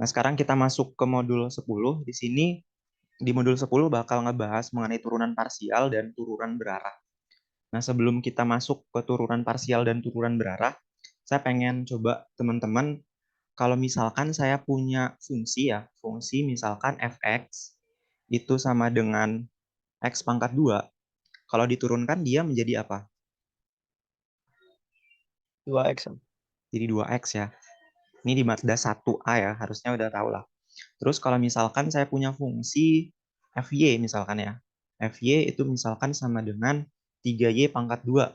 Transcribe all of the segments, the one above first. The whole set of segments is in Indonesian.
Nah, sekarang kita masuk ke modul 10. Di sini, di modul 10 bakal ngebahas mengenai turunan parsial dan turunan berarah. Nah, sebelum kita masuk ke turunan parsial dan turunan berarah, saya pengen coba teman-teman, kalau misalkan saya punya fungsi ya, fungsi misalkan fx itu sama dengan x pangkat 2, kalau diturunkan dia menjadi apa? 2x. Jadi 2x ya. Ini di Mazda 1A ya, harusnya udah tahu lah. Terus kalau misalkan saya punya fungsi fy misalkan ya. Fy itu misalkan sama dengan 3y pangkat 2.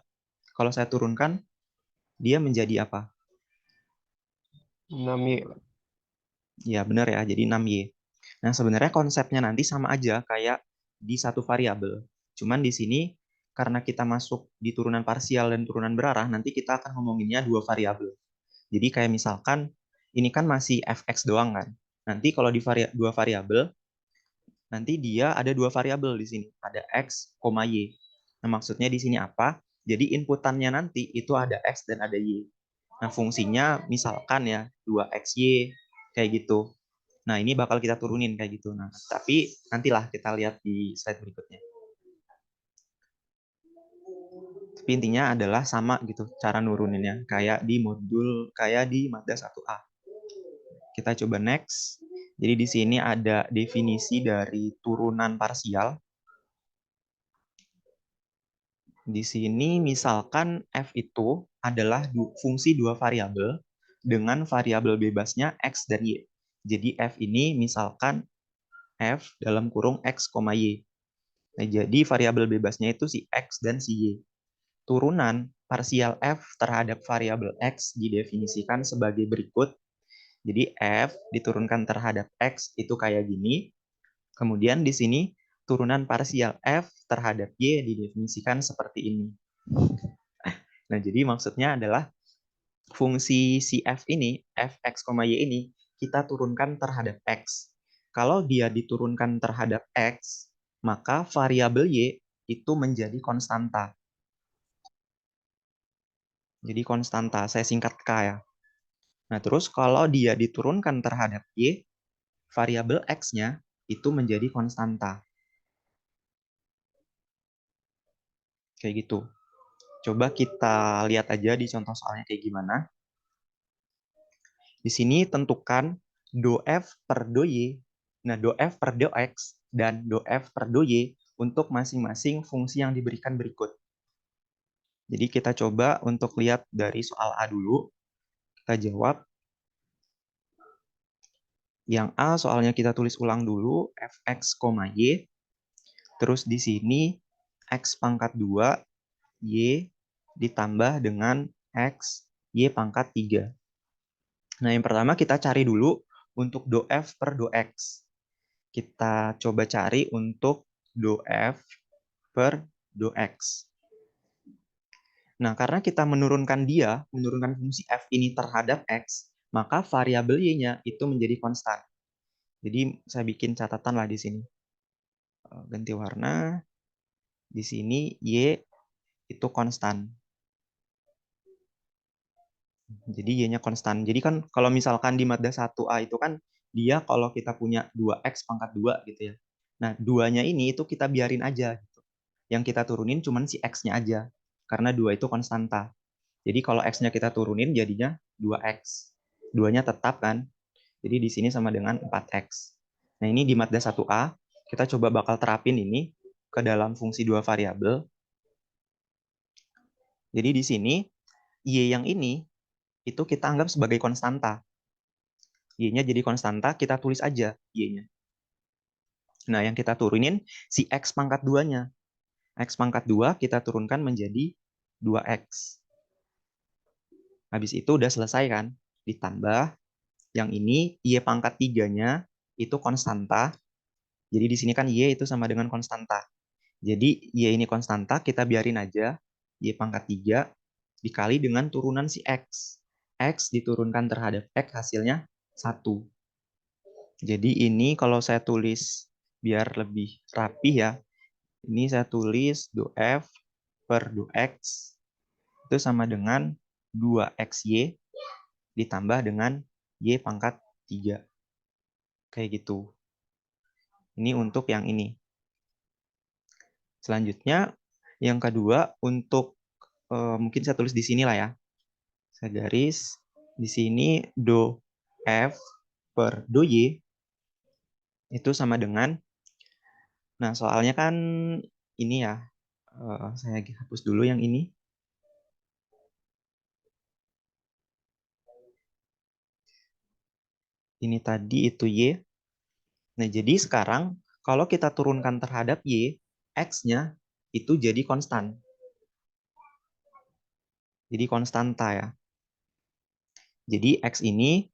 Kalau saya turunkan, dia menjadi apa? 6y. Ya benar ya, jadi 6y. Nah sebenarnya konsepnya nanti sama aja kayak di satu variabel. Cuman di sini karena kita masuk di turunan parsial dan turunan berarah, nanti kita akan ngomonginnya dua variabel. Jadi kayak misalkan ini kan masih fx doang kan. Nanti kalau di dua variabel, nanti dia ada dua variabel di sini, ada x, y. Nah, maksudnya di sini apa? Jadi inputannya nanti itu ada x dan ada y. Nah, fungsinya misalkan ya 2xy kayak gitu. Nah, ini bakal kita turunin kayak gitu. Nah, tapi nantilah kita lihat di slide berikutnya. Tapi intinya adalah sama gitu cara nuruninnya kayak di modul kayak di Mazda 1A. Kita coba next. Jadi di sini ada definisi dari turunan parsial. Di sini misalkan f itu adalah fungsi dua variabel dengan variabel bebasnya x dan y. Jadi f ini misalkan f dalam kurung x, y. Nah, jadi variabel bebasnya itu si x dan si y. Turunan parsial f terhadap variabel x didefinisikan sebagai berikut. Jadi f diturunkan terhadap x itu kayak gini. Kemudian di sini turunan parsial f terhadap y didefinisikan seperti ini. Nah, jadi maksudnya adalah fungsi si f ini, fx, y ini, kita turunkan terhadap x. Kalau dia diturunkan terhadap x, maka variabel y itu menjadi konstanta. Jadi konstanta, saya singkat K ya. Nah, terus kalau dia diturunkan terhadap y, variabel x-nya itu menjadi konstanta. Kayak gitu. Coba kita lihat aja di contoh soalnya kayak gimana. Di sini tentukan do f per do y. Nah, do f per do x dan do f per do y untuk masing-masing fungsi yang diberikan berikut. Jadi kita coba untuk lihat dari soal A dulu. Kita jawab. Yang A soalnya kita tulis ulang dulu, fx, y. Terus di sini x pangkat 2, y ditambah dengan x, y pangkat 3. Nah, yang pertama kita cari dulu untuk do f per do x. Kita coba cari untuk do f per do x. Nah, karena kita menurunkan fungsi f ini terhadap x, maka variabel y-nya itu menjadi konstan. Jadi saya bikin catatan lah di sini. Ganti warna. Di sini y itu konstan. Jadi y-nya konstan. Jadi kan kalau misalkan di Mazda 1A itu kan dia kalau kita punya 2x pangkat 2 gitu ya. Nah, 2-nya ini itu kita biarin aja gitu. Yang kita turunin cuman si x-nya aja. Karena 2 itu konstanta. Jadi kalau x-nya kita turunin jadinya 2x. 2-nya tetap kan. Jadi di sini sama dengan 4x. Nah, ini di Mazda 1A kita coba bakal terapin ini ke dalam fungsi dua variabel. Jadi di sini y yang ini itu kita anggap sebagai konstanta. Y-nya jadi konstanta, kita tulis aja Y-nya. Nah, yang kita turunin si X pangkat 2-nya. X pangkat 2 kita turunkan menjadi 2X. Habis itu udah selesai kan? Ditambah yang ini Y pangkat 3-nya itu konstanta. Jadi di sini kan Y itu sama dengan konstanta. Jadi Y ini konstanta, kita biarin aja. Y pangkat 3 dikali dengan turunan si X. X diturunkan terhadap X hasilnya 1. Jadi ini kalau saya tulis biar lebih rapi ya, ini saya tulis do F per do X itu sama dengan 2XY ditambah dengan Y pangkat 3. Kayak gitu. Ini untuk yang ini. Selanjutnya, yang kedua untuk mungkin saya tulis di sini lah ya. Saya garis di sini do F per do Y itu sama dengan, nah soalnya kan ini ya, saya hapus dulu yang ini. Ini tadi itu Y. Nah, jadi sekarang kalau kita turunkan terhadap Y, X-nya itu jadi konstan. Jadi konstanta ya. Jadi X ini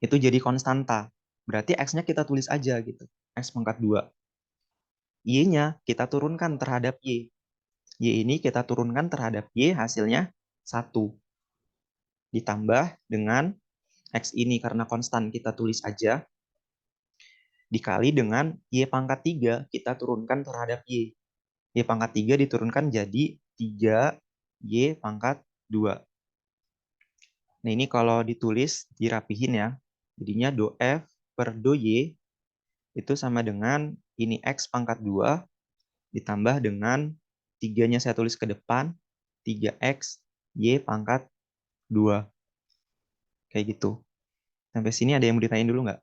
itu jadi konstanta. Berarti X-nya kita tulis aja gitu. X pangkat 2. Y-nya kita turunkan terhadap Y. Y ini kita turunkan terhadap Y, hasilnya 1. Ditambah dengan X ini karena konstan kita tulis aja. Dikali dengan Y pangkat 3 kita turunkan terhadap Y. Y pangkat 3 diturunkan jadi 3 Y pangkat 2. Nah, ini kalau ditulis, dirapihin ya. Jadinya do F per do Y itu sama dengan ini X pangkat 2 ditambah dengan 3-nya saya tulis ke depan, 3X Y pangkat 2. Kayak gitu. Sampai sini ada yang mau ditanyain dulu nggak?